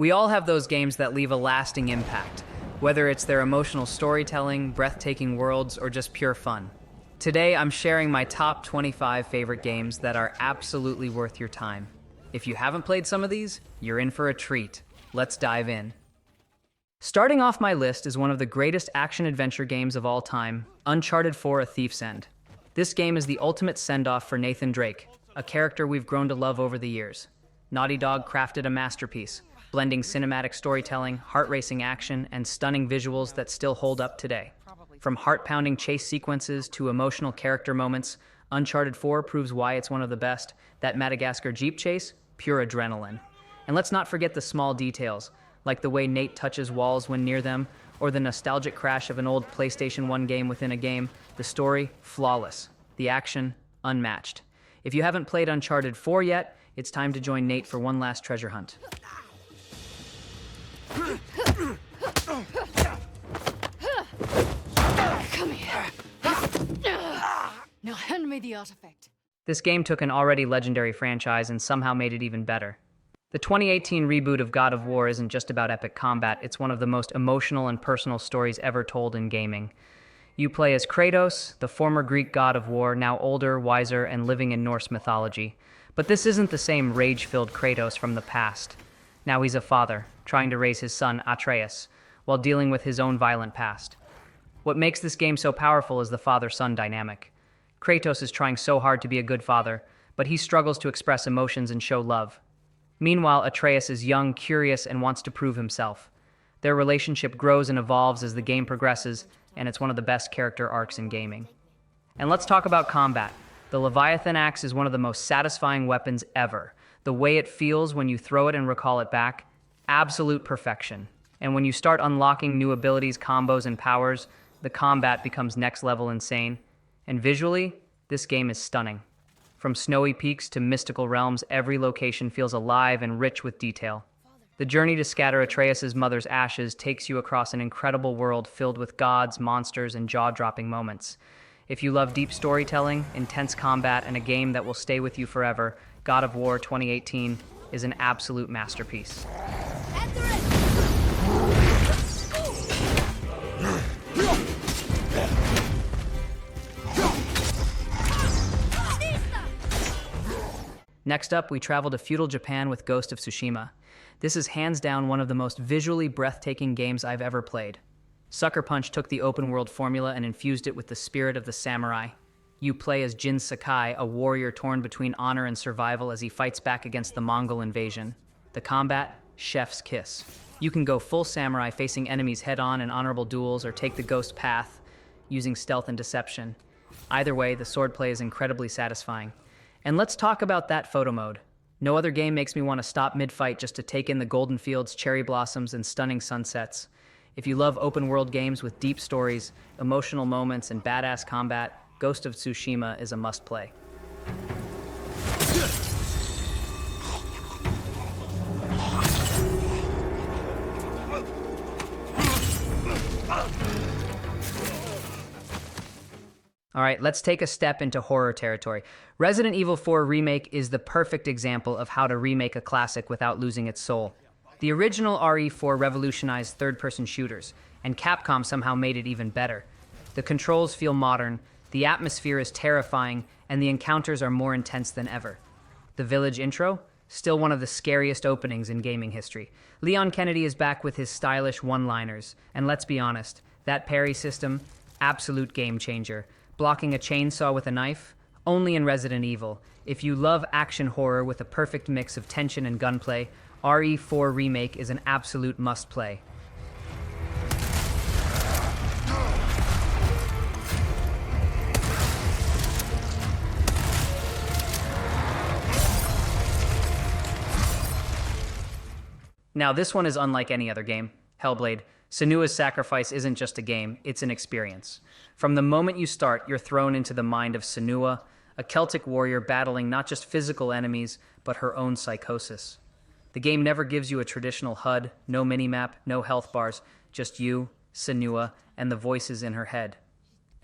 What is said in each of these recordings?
We all have those games that leave a lasting impact, whether it's their emotional storytelling, breathtaking worlds, or just pure fun. Today, I'm sharing my top 25 favorite games that are absolutely worth your time. If you haven't played some of these, you're in for a treat. Let's dive in. Starting off my list is one of the greatest action-adventure games of all time, Uncharted 4: A Thief's End. This game is the ultimate send-off for Nathan Drake, a character we've grown to love over the years. Naughty Dog crafted a masterpiece, blending cinematic storytelling, heart-racing action, and stunning visuals that still hold up today. From heart-pounding chase sequences to emotional character moments, Uncharted 4 proves why it's one of the best. That Madagascar Jeep chase, pure adrenaline. And let's not forget the small details, like the way Nate touches walls when near them, or the nostalgic crash of an old PlayStation 1 game within a game. The story, flawless. The action, unmatched. If you haven't played Uncharted 4 yet, it's time to join Nate for one last treasure hunt. Come here. Now hand me the artifact. This game took an already legendary franchise and somehow made it even better. The 2018 reboot of God of War isn't just about epic combat, it's one of the most emotional and personal stories ever told in gaming. You play as Kratos, the former Greek god of war, now older, wiser, and living in Norse mythology. But this isn't the same rage-filled Kratos from the past. Now he's a father, trying to raise his son, Atreus, while dealing with his own violent past. What makes this game so powerful is the father-son dynamic. Kratos is trying so hard to be a good father, but he struggles to express emotions and show love. Meanwhile, Atreus is young, curious, and wants to prove himself. Their relationship grows and evolves as the game progresses, and it's one of the best character arcs in gaming. And let's talk about combat. The Leviathan axe is one of the most satisfying weapons ever. The way it feels when you throw it and recall it back, absolute perfection. And when you start unlocking new abilities, combos, and powers, the combat becomes next level insane. And visually, this game is stunning. From snowy peaks to mystical realms, every location feels alive and rich with detail. The journey to scatter Atreus' mother's ashes takes you across an incredible world filled with gods, monsters, and jaw-dropping moments. If you love deep storytelling, intense combat, and a game that will stay with you forever, God of War 2018 is an absolute masterpiece. Next up, we travel to feudal Japan with Ghost of Tsushima. This is hands down one of the most visually breathtaking games I've ever played. Sucker Punch took the open-world formula and infused it with the spirit of the samurai. You play as Jin Sakai, a warrior torn between honor and survival as he fights back against the Mongol invasion. The combat, chef's kiss. You can go full samurai, facing enemies head-on in honorable duels, or take the ghost path, using stealth and deception. Either way, the swordplay is incredibly satisfying. And let's talk about that photo mode. No other game makes me want to stop mid-fight just to take in the golden fields, cherry blossoms, and stunning sunsets. If you love open-world games with deep stories, emotional moments, and badass combat, Ghost of Tsushima is a must-play. All right, let's take a step into horror territory. Resident Evil 4 Remake is the perfect example of how to remake a classic without losing its soul. The original RE4 revolutionized third-person shooters, and Capcom somehow made it even better. The controls feel modern, the atmosphere is terrifying, and the encounters are more intense than ever. The Village intro? Still one of the scariest openings in gaming history. Leon Kennedy is back with his stylish one-liners, and let's be honest, that parry system, absolute game changer. Blocking a chainsaw with a knife? Only in Resident Evil. If you love action horror with a perfect mix of tension and gunplay, RE4 Remake is an absolute must-play. Now, this one is unlike any other game. Hellblade. Senua's sacrifice isn't just a game, it's an experience. From the moment you start, you're thrown into the mind of Senua, a Celtic warrior battling not just physical enemies, but her own psychosis. The game never gives you a traditional HUD, no minimap, no health bars, just you, Senua, and the voices in her head.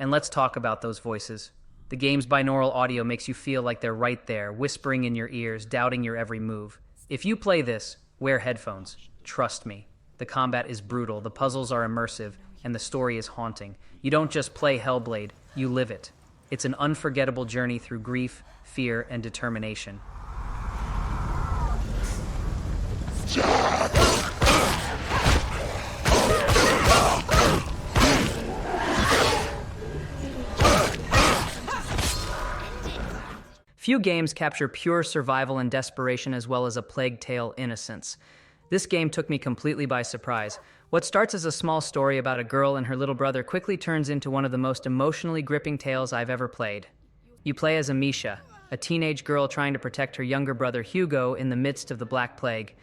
And let's talk about those voices. The game's binaural audio makes you feel like they're right there, whispering in your ears, doubting your every move. If you play this, Wear headphones. Trust me. The combat is brutal, the puzzles are immersive, and the story is haunting. You don't just play Hellblade, you live it. It's an unforgettable journey through grief, fear, and determination. Few games capture pure survival and desperation as well as a plague tale innocence. This game took me completely by surprise. What starts as a small story about a girl and her little brother quickly turns into one of the most emotionally gripping tales I've ever played. You play as Amisha, a teenage girl trying to protect her younger brother Hugo in the midst of the Black Plague.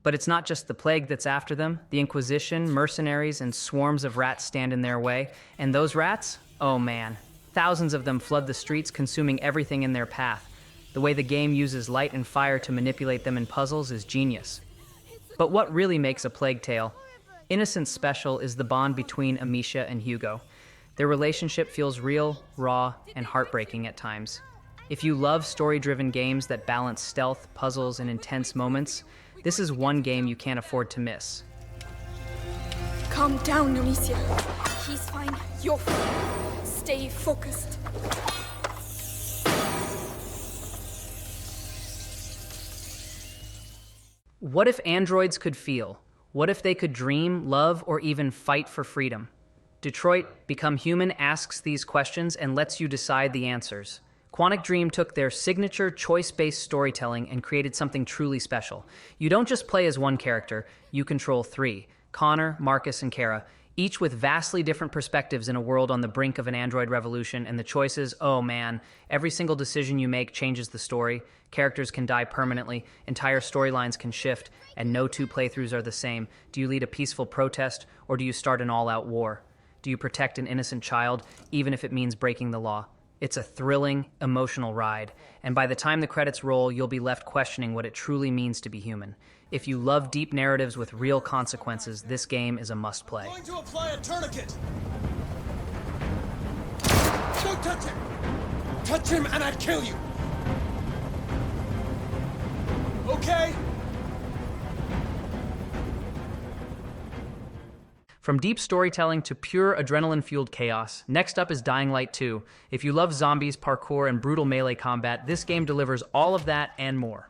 But it's not just the plague that's after them. The Inquisition, mercenaries, and swarms of rats stand in their way. And those rats? Oh man. Thousands of them flood the streets, consuming everything in their path. The way the game uses light and fire to manipulate them in puzzles is genius. But what really makes a Plague Tale? Innocence special is the bond between Amisha and Hugo. Their relationship feels real, raw, and heartbreaking at times. If you love story-driven games that balance stealth, puzzles, and intense moments, this is one game you can't afford to miss. Calm down, Amicia. He's fine. You're fine. Stay focused. What if androids could feel? What if they could dream, love, or even fight for freedom? Detroit Become Human asks these questions and lets you decide the answers. Quantic Dream took their signature choice-based storytelling and created something truly special. You don't just play as one character, you control three: Connor, Marcus, and Kara, each with vastly different perspectives in a world on the brink of an android revolution, and the choices, oh man, every single decision you make changes the story. Characters can die permanently, entire storylines can shift, and no two playthroughs are the same. Do you lead a peaceful protest, or do you start an all-out war? Do you protect an innocent child, even if it means breaking the law? It's a thrilling, emotional ride, and by the time the credits roll, you'll be left questioning what it truly means to be human. If you love deep narratives with real consequences, this game is a must-play. I'm going to apply a tourniquet! Don't touch him! Touch him and I kill you! Okay? From deep storytelling to pure adrenaline-fueled chaos, next up is Dying Light 2. If you love zombies, parkour, and brutal melee combat, this game delivers all of that and more.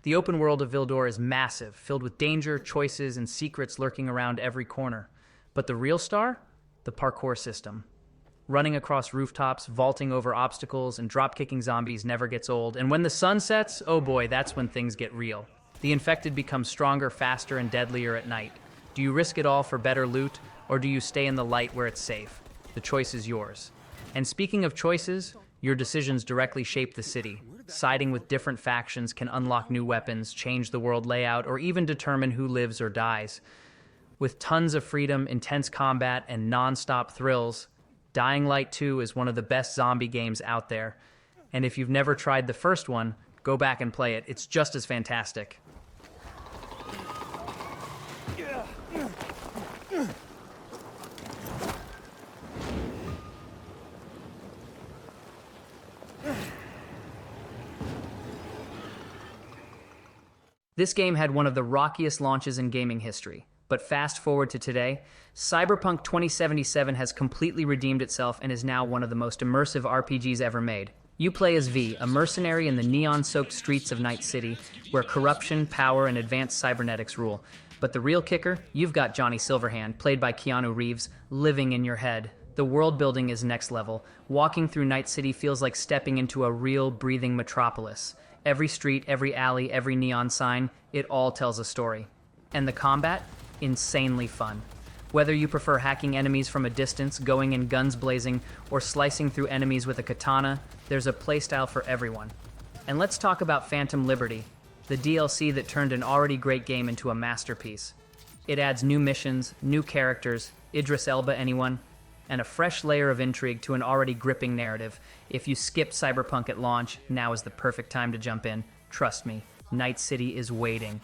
The open world of Vildor is massive, filled with danger, choices, and secrets lurking around every corner. But the real star? The parkour system. Running across rooftops, vaulting over obstacles, and drop-kicking zombies never gets old. And when the sun sets, oh boy, that's when things get real. The infected become stronger, faster, and deadlier at night. Do you risk it all for better loot, or do you stay in the light where it's safe? The choice is yours. And speaking of choices, your decisions directly shape the city. Siding with different factions can unlock new weapons, change the world layout, or even determine who lives or dies. With tons of freedom, intense combat, and non-stop thrills, Dying Light 2 is one of the best zombie games out there. And if you've never tried the first one, go back and play it. It's just as fantastic. This game had one of the rockiest launches in gaming history. But fast forward to today, Cyberpunk 2077 has completely redeemed itself and is now one of the most immersive RPGs ever made. You play as V, a mercenary in the neon-soaked streets of Night City, where corruption, power, and advanced cybernetics rule. But the real kicker? You've got Johnny Silverhand, played by Keanu Reeves, living in your head. The world building is next level. Walking through Night City feels like stepping into a real, breathing metropolis. Every street, every alley, every neon sign, it all tells a story. And the combat? Insanely fun. Whether you prefer hacking enemies from a distance, going in guns blazing, or slicing through enemies with a katana, there's a playstyle for everyone. And let's talk about Phantom Liberty, the DLC that turned an already great game into a masterpiece. It adds new missions, new characters, Idris Elba anyone, and a fresh layer of intrigue to an already gripping narrative. If you skipped Cyberpunk at launch, now is the perfect time to jump in. Trust me, Night City is waiting.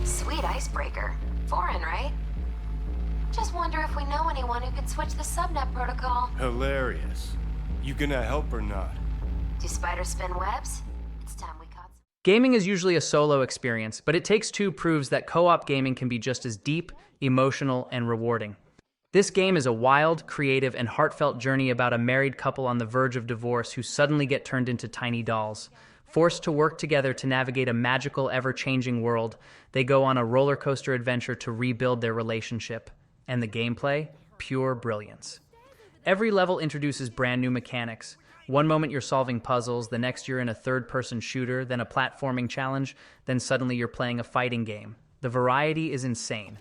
Sweet icebreaker. Foreign, right? Just wonder if we know anyone who could switch the subnet protocol. Hilarious. You gonna help or not? Do spiders spin webs? It's time we caught Gaming is usually a solo experience, but It Takes Two proves that co-op gaming can be just as deep, emotional, and rewarding. This game is a wild, creative, and heartfelt journey about a married couple on the verge of divorce who suddenly get turned into tiny dolls. Forced to work together to navigate a magical, ever-changing world, they go on a roller coaster adventure to rebuild their relationship. And the gameplay? Pure brilliance. Every level introduces brand new mechanics. One moment you're solving puzzles, the next you're in a third-person shooter, then a platforming challenge, then suddenly you're playing a fighting game. The variety is insane.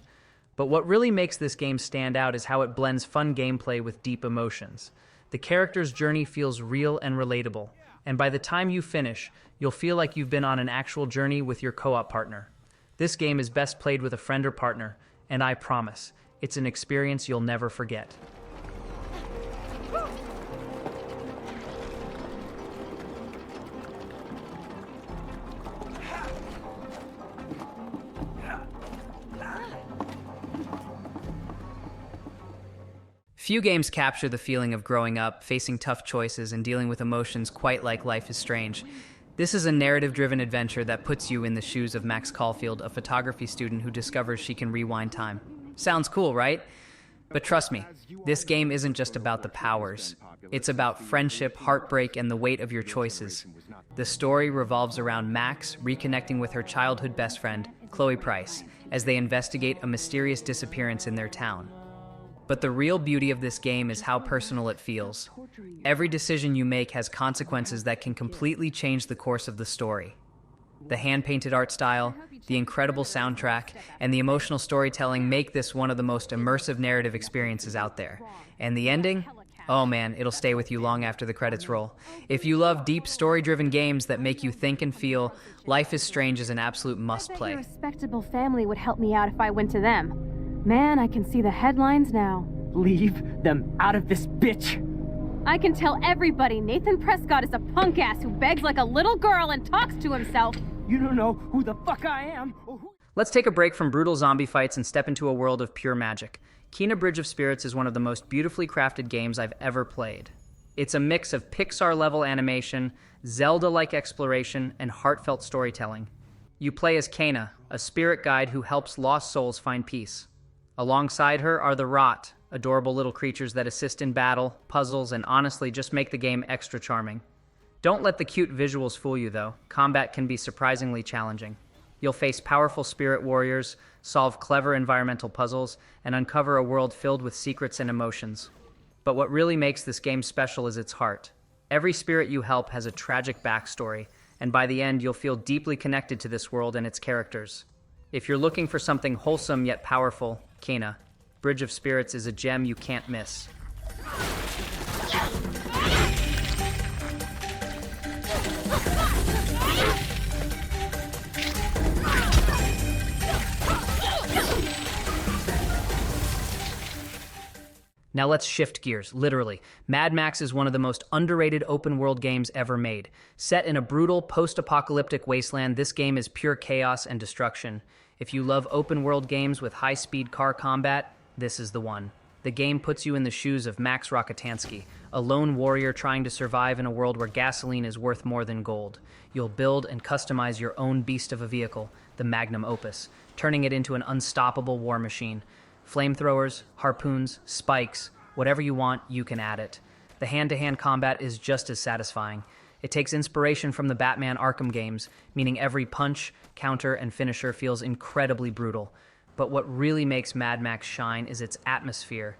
But what really makes this game stand out is how it blends fun gameplay with deep emotions. The character's journey feels real and relatable, and by the time you finish, you'll feel like you've been on an actual journey with your co-op partner. This game is best played with a friend or partner, and I promise, it's an experience you'll never forget. Few games capture the feeling of growing up, facing tough choices, and dealing with emotions quite like Life is Strange. This is a narrative-driven adventure that puts you in the shoes of Max Caulfield, a photography student who discovers she can rewind time. Sounds cool, right? But trust me, this game isn't just about the powers. It's about friendship, heartbreak, and the weight of your choices. The story revolves around Max reconnecting with her childhood best friend, Chloe Price, as they investigate a mysterious disappearance in their town. But the real beauty of this game is how personal it feels. Every decision you make has consequences that can completely change the course of the story. The hand-painted art style, the incredible soundtrack, and the emotional storytelling make this one of the most immersive narrative experiences out there. And the ending? Oh man, it'll stay with you long after the credits roll. If you love deep, story-driven games that make you think and feel, Life is Strange is an absolute must-play. A respectable family would help me out if I went to them. Man, I can see the headlines now. Leave them out of this bitch! I can tell everybody Nathan Prescott is a punk ass who begs like a little girl and talks to himself. You don't know who the fuck I am or who— Let's take a break from brutal zombie fights and step into a world of pure magic. Kena Bridge of Spirits is one of the most beautifully crafted games I've ever played. It's a mix of Pixar-level animation, Zelda-like exploration, and heartfelt storytelling. You play as Kena, a spirit guide who helps lost souls find peace. Alongside her are the Rot, adorable little creatures that assist in battle, puzzles, and honestly just make the game extra charming. Don't let the cute visuals fool you, though. Combat can be surprisingly challenging. You'll face powerful spirit warriors, solve clever environmental puzzles, and uncover a world filled with secrets and emotions. But what really makes this game special is its heart. Every spirit you help has a tragic backstory, and by the end you'll feel deeply connected to this world and its characters. If you're looking for something wholesome yet powerful, Kena, Bridge of Spirits is a gem you can't miss. Now let's shift gears, literally. Mad Max is one of the most underrated open-world games ever made. Set in a brutal, post-apocalyptic wasteland, this game is pure chaos and destruction. If you love open-world games with high-speed car combat, this is the one. The game puts you in the shoes of Max Rokotansky, a lone warrior trying to survive in a world where gasoline is worth more than gold. You'll build and customize your own beast of a vehicle, the Magnum Opus, turning it into an unstoppable war machine. Flamethrowers, harpoons, spikes, whatever you want, you can add it. The hand-to-hand combat is just as satisfying. It takes inspiration from the Batman Arkham games, meaning every punch, counter, and finisher feels incredibly brutal. But what really makes Mad Max shine is its atmosphere.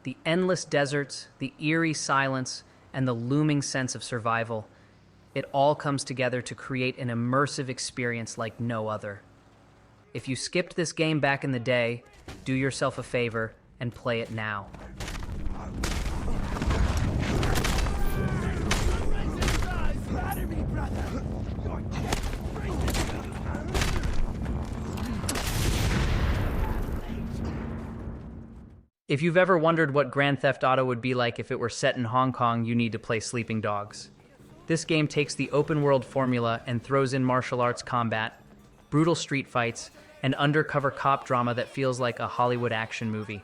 The endless deserts, the eerie silence, and the looming sense of survival. It all comes together to create an immersive experience like no other. If you skipped this game back in the day, do yourself a favor and play it now. If you've ever wondered what Grand Theft Auto would be like if it were set in Hong Kong, you need to play Sleeping Dogs. This game takes the open-world formula and throws in martial arts combat, brutal street fights, and undercover cop drama that feels like a Hollywood action movie.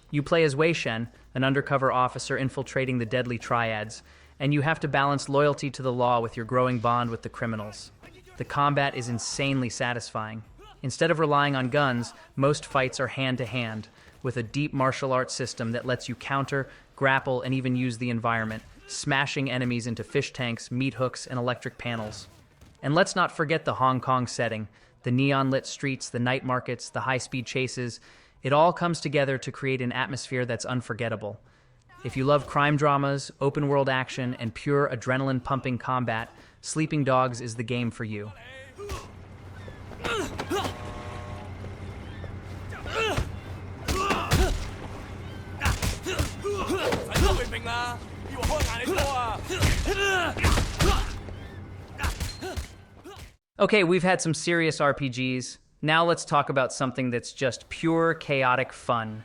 You play as Wei Shen, an undercover officer infiltrating the deadly triads, and you have to balance loyalty to the law with your growing bond with the criminals. The combat is insanely satisfying. Instead of relying on guns, most fights are hand-to-hand, with a deep martial arts system that lets you counter, grapple, and even use the environment, smashing enemies into fish tanks, meat hooks, and electric panels. And let's not forget the Hong Kong setting. The neon-lit streets, the night markets, the high-speed chases, it all comes together to create an atmosphere that's unforgettable. If you love crime dramas, open-world action, and pure adrenaline-pumping combat, Sleeping Dogs is the game for you. Okay, we've had some serious RPGs. Now let's talk about something that's just pure chaotic fun.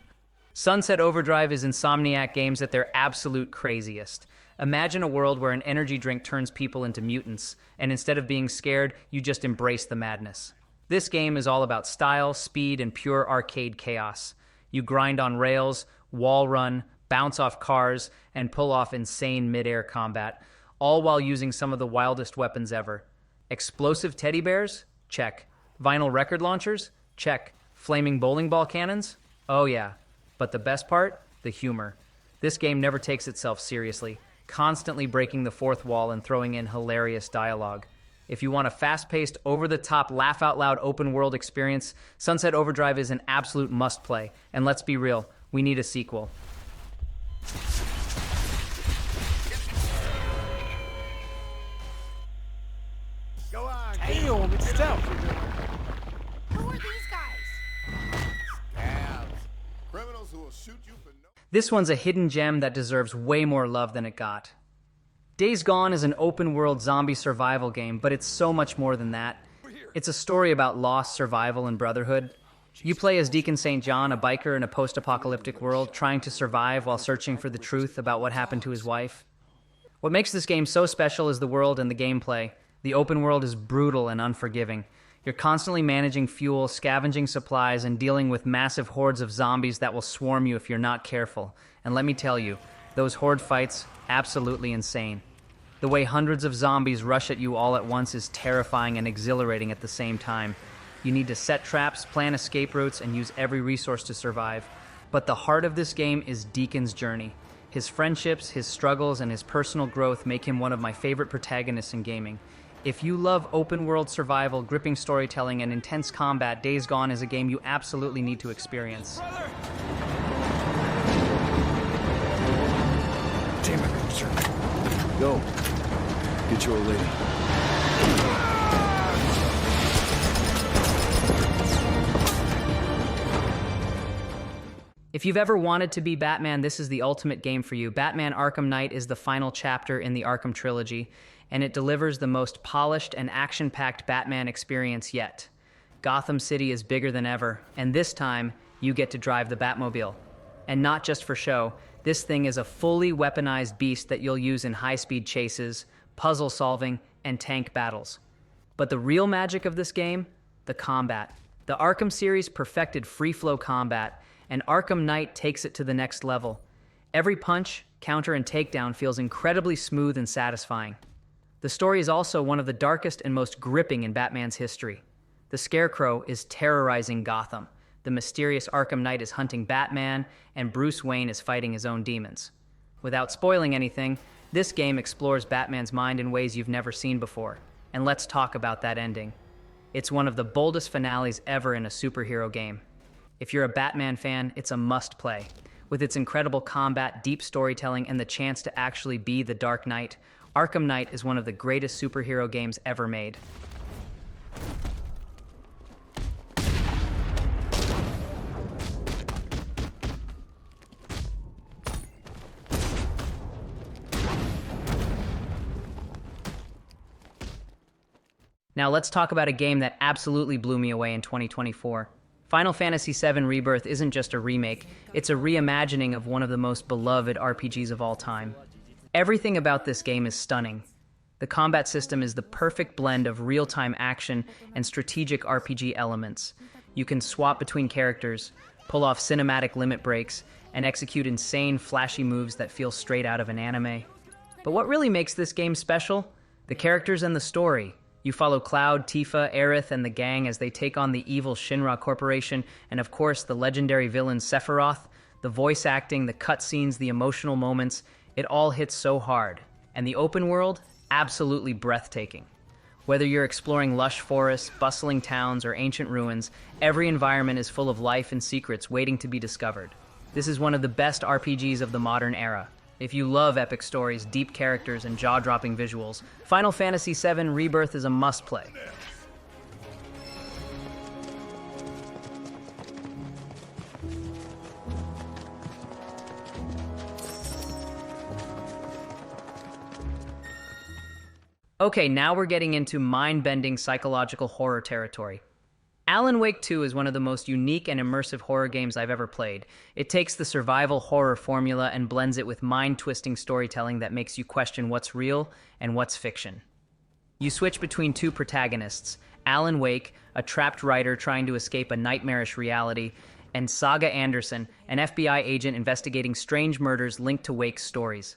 Sunset Overdrive is Insomniac Games at their absolute craziest. Imagine a world where an energy drink turns people into mutants, and instead of being scared, you just embrace the madness. This game is all about style, speed, and pure arcade chaos. You grind on rails, wall run, bounce off cars, and pull off insane mid-air combat, all while using some of the wildest weapons ever. Explosive teddy bears? Check. Vinyl record launchers? Check. Flaming bowling ball cannons? Oh yeah. But the best part? The humor. This game never takes itself seriously, constantly breaking the fourth wall and throwing in hilarious dialogue. If you want a fast-paced, over-the-top, laugh-out-loud open-world experience, Sunset Overdrive is an absolute must-play. And let's be real, we need a sequel. Go on. Damn, it's stealth. Who are these guys? Cabs. Criminals who will shoot you for no... This one's a hidden gem that deserves way more love than it got. Days Gone is an open-world zombie survival game, but it's so much more than that. It's a story about loss, survival, and brotherhood. You play as Deacon St. John, a biker in a post-apocalyptic world, trying to survive while searching for the truth about what happened to his wife. What makes this game so special is the world and the gameplay. The open world is brutal and unforgiving. You're constantly managing fuel, scavenging supplies, and dealing with massive hordes of zombies that will swarm you if you're not careful. And let me tell you, those horde fights, absolutely insane. The way hundreds of zombies rush at you all at once is terrifying and exhilarating at the same time. You need to set traps, plan escape routes, and use every resource to survive. But the heart of this game is Deacon's journey. His friendships, his struggles, and his personal growth make him one of my favorite protagonists in gaming. If you love open-world survival, gripping storytelling, and intense combat, Days Gone is a game you absolutely need to experience. Damn it, sir. Go. Get your old lady. If you've ever wanted to be Batman, this is the ultimate game for you. Batman Arkham Knight is the final chapter in the Arkham trilogy, and it delivers the most polished and action-packed Batman experience yet. Gotham City is bigger than ever, and this time, you get to drive the Batmobile. And not just for show, this thing is a fully weaponized beast that you'll use in high-speed chases, puzzle solving, and tank battles. But the real magic of this game? The combat. The Arkham series perfected free-flow combat, and Arkham Knight takes it to the next level. Every punch, counter, and takedown feels incredibly smooth and satisfying. The story is also one of the darkest and most gripping in Batman's history. The Scarecrow is terrorizing Gotham. The mysterious Arkham Knight is hunting Batman, and Bruce Wayne is fighting his own demons. Without spoiling anything, this game explores Batman's mind in ways you've never seen before. And let's talk about that ending. It's one of the boldest finales ever in a superhero game. If you're a Batman fan, it's a must-play. With its incredible combat, deep storytelling, and the chance to actually be the Dark Knight, Arkham Knight is one of the greatest superhero games ever made. Now let's talk about a game that absolutely blew me away in 2024. Final Fantasy VII Rebirth isn't just a remake, it's a reimagining of one of the most beloved RPGs of all time. Everything about this game is stunning. The combat system is the perfect blend of real-time action and strategic RPG elements. You can swap between characters, pull off cinematic limit breaks, and execute insane, flashy moves that feel straight out of an anime. But what really makes this game special? The characters and the story. You follow Cloud, Tifa, Aerith, and the gang as they take on the evil Shinra Corporation, and of course, the legendary villain Sephiroth. The voice acting, the cutscenes, the emotional moments, it all hits so hard. And the open world, absolutely breathtaking. Whether you're exploring lush forests, bustling towns, or ancient ruins, every environment is full of life and secrets waiting to be discovered. This is one of the best RPGs of the modern era. If you love epic stories, deep characters, and jaw-dropping visuals, Final Fantasy VII Rebirth is a must-play. Okay, now we're getting into mind-bending psychological horror territory. Alan Wake 2 is one of the most unique and immersive horror games I've ever played. It takes the survival horror formula and blends it with mind-twisting storytelling that makes you question what's real and what's fiction. You switch between two protagonists, Alan Wake, a trapped writer trying to escape a nightmarish reality, and Saga Anderson, an FBI agent investigating strange murders linked to Wake's stories.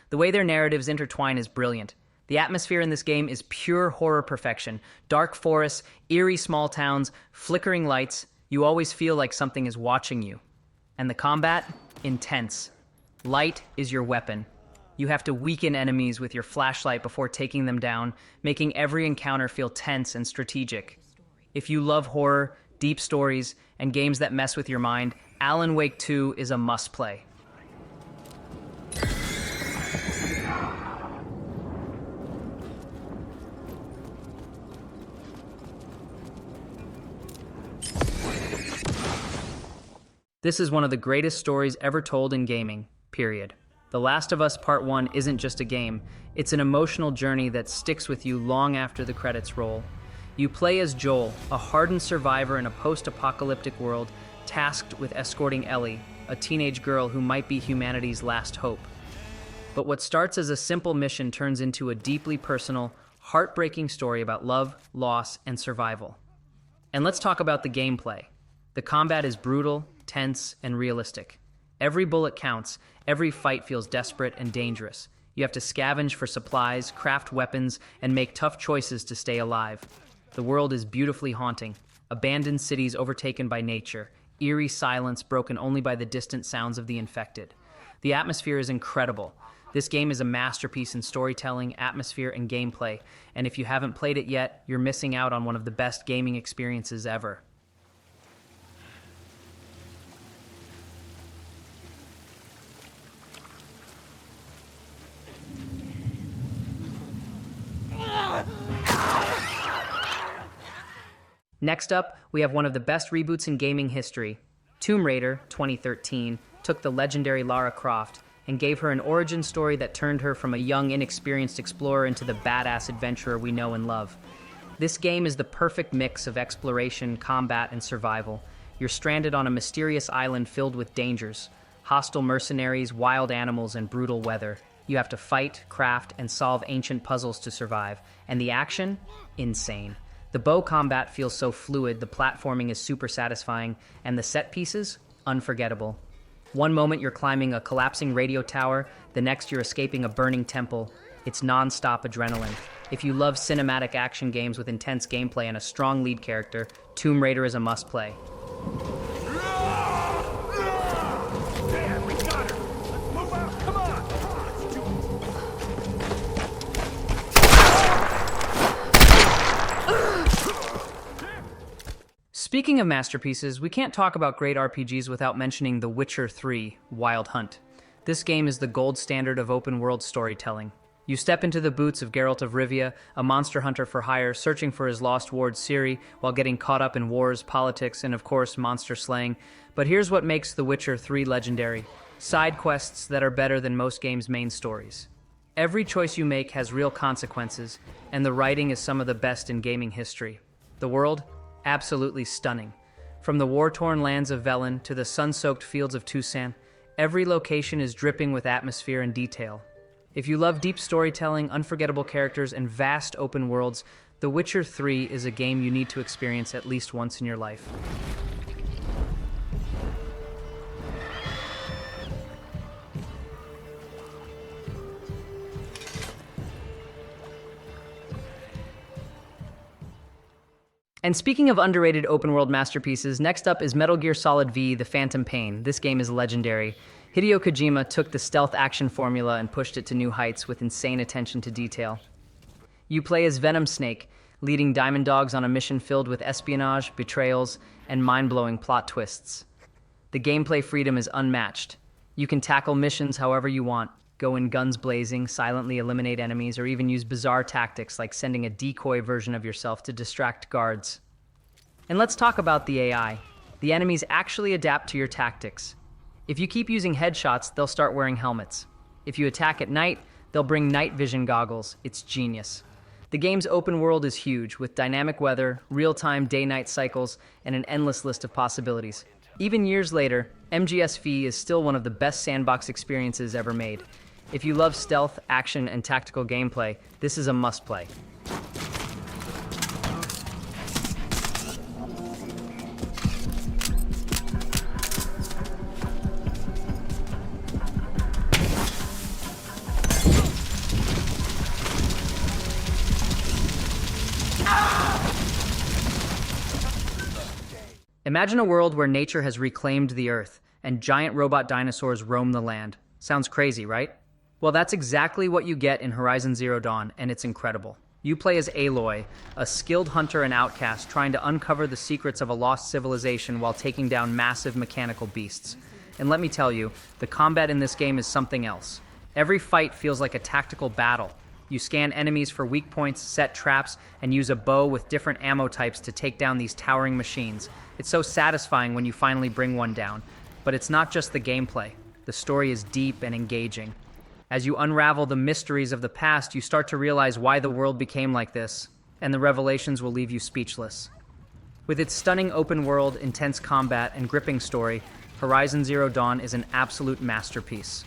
The way their narratives intertwine is brilliant. The atmosphere in this game is pure horror perfection. Dark forests, eerie small towns, flickering lights. You always feel like something is watching you. And the combat? Intense. Light is your weapon. You have to weaken enemies with your flashlight before taking them down, making every encounter feel tense and strategic. If you love horror, deep stories, and games that mess with your mind, Alan Wake 2 is a must-play. This is one of the greatest stories ever told in gaming, period. The Last of Us Part 1 isn't just a game, it's an emotional journey that sticks with you long after the credits roll. You play as Joel, a hardened survivor in a post-apocalyptic world, tasked with escorting Ellie, a teenage girl who might be humanity's last hope. But what starts as a simple mission turns into a deeply personal, heartbreaking story about love, loss, and survival. And let's talk about the gameplay. The combat is brutal, tense, and realistic. Every bullet counts, every fight feels desperate and dangerous. You have to scavenge for supplies, craft weapons, and make tough choices to stay alive. The world is beautifully haunting. Abandoned cities overtaken by nature, eerie silence broken only by the distant sounds of the infected. The atmosphere is incredible. This game is a masterpiece in storytelling, atmosphere, and gameplay, and if you haven't played it yet, you're missing out on one of the best gaming experiences ever. Next up, we have one of the best reboots in gaming history. Tomb Raider 2013 took the legendary Lara Croft and gave her an origin story that turned her from a young, inexperienced explorer into the badass adventurer we know and love. This game is the perfect mix of exploration, combat, and survival. You're stranded on a mysterious island filled with dangers, hostile mercenaries, wild animals, and brutal weather. You have to fight, craft, and solve ancient puzzles to survive. And the action? Insane. The bow combat feels so fluid, the platforming is super satisfying, and the set pieces? Unforgettable. One moment you're climbing a collapsing radio tower, the next you're escaping a burning temple. It's non-stop adrenaline. If you love cinematic action games with intense gameplay and a strong lead character, Tomb Raider is a must-play. There, we got her! Let's move out! Come on! Speaking of masterpieces, we can't talk about great RPGs without mentioning The Witcher 3: Wild Hunt. This game is the gold standard of open-world storytelling. You step into the boots of Geralt of Rivia, a monster hunter for hire searching for his lost ward Ciri while getting caught up in wars, politics, and of course monster slaying. But here's what makes The Witcher 3 legendary. Side quests that are better than most games' main stories. Every choice you make has real consequences, and the writing is some of the best in gaming history. The world? Absolutely stunning. From the war-torn lands of Velen to the sun-soaked fields of Toussaint, every location is dripping with atmosphere and detail. If you love deep storytelling, unforgettable characters, and vast open worlds, The Witcher 3 is a game you need to experience at least once in your life. And speaking of underrated open-world masterpieces, next up is Metal Gear Solid V: The Phantom Pain. This game is legendary. Hideo Kojima took the stealth action formula and pushed it to new heights with insane attention to detail. You play as Venom Snake, leading Diamond Dogs on a mission filled with espionage, betrayals, and mind-blowing plot twists. The gameplay freedom is unmatched. You can tackle missions however you want, go in guns blazing, silently eliminate enemies, or even use bizarre tactics like sending a decoy version of yourself to distract guards. And let's talk about the AI. The enemies actually adapt to your tactics. If you keep using headshots, they'll start wearing helmets. If you attack at night, they'll bring night vision goggles. It's genius. The game's open world is huge, with dynamic weather, real-time day-night cycles, and an endless list of possibilities. Even years later, MGS-V is still one of the best sandbox experiences ever made. If you love stealth, action, and tactical gameplay, this is a must-play. Imagine a world where nature has reclaimed the Earth, and giant robot dinosaurs roam the land. Sounds crazy, right? Well, that's exactly what you get in Horizon Zero Dawn, and it's incredible. You play as Aloy, a skilled hunter and outcast trying to uncover the secrets of a lost civilization while taking down massive mechanical beasts. And let me tell you, the combat in this game is something else. Every fight feels like a tactical battle. You scan enemies for weak points, set traps, and use a bow with different ammo types to take down these towering machines. It's so satisfying when you finally bring one down. But it's not just the gameplay. The story is deep and engaging. As you unravel the mysteries of the past, you start to realize why the world became like this, and the revelations will leave you speechless. With its stunning open world, intense combat, and gripping story, Horizon Zero Dawn is an absolute masterpiece.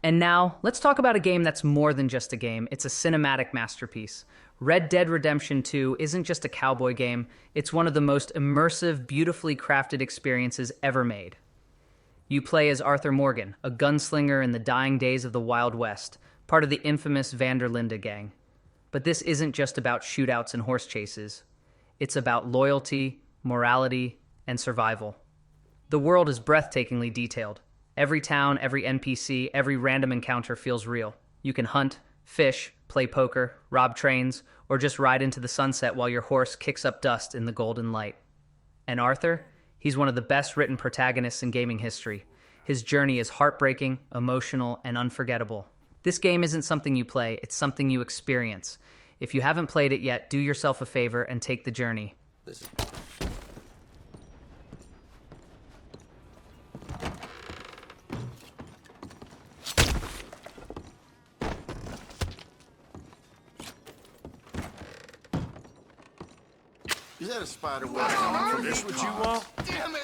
And now, let's talk about a game that's more than just a game. It's a cinematic masterpiece. Red Dead Redemption 2 isn't just a cowboy game, it's one of the most immersive, beautifully crafted experiences ever made. You play as Arthur Morgan, a gunslinger in the dying days of the Wild West, part of the infamous Van der Linde gang. But this isn't just about shootouts and horse chases. It's about loyalty, morality, and survival. The world is breathtakingly detailed. Every town, every NPC, every random encounter feels real. You can hunt, fish, play poker, rob trains, or just ride into the sunset while your horse kicks up dust in the golden light. And Arthur? He's one of the best written protagonists in gaming history. His journey is heartbreaking, emotional, and unforgettable. This game isn't something you play, it's something you experience. If you haven't played it yet, do yourself a favor and take the journey. Is that a spider web coming from this what you want? Damn it!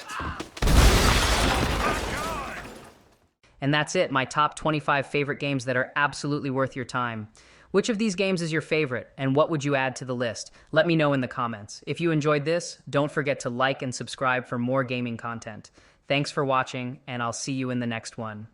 And that's it, my top 25 favorite games that are absolutely worth your time. Which of these games is your favorite, and what would you add to the list? Let me know in the comments. If you enjoyed this, don't forget to like and subscribe for more gaming content. Thanks for watching, and I'll see you in the next one.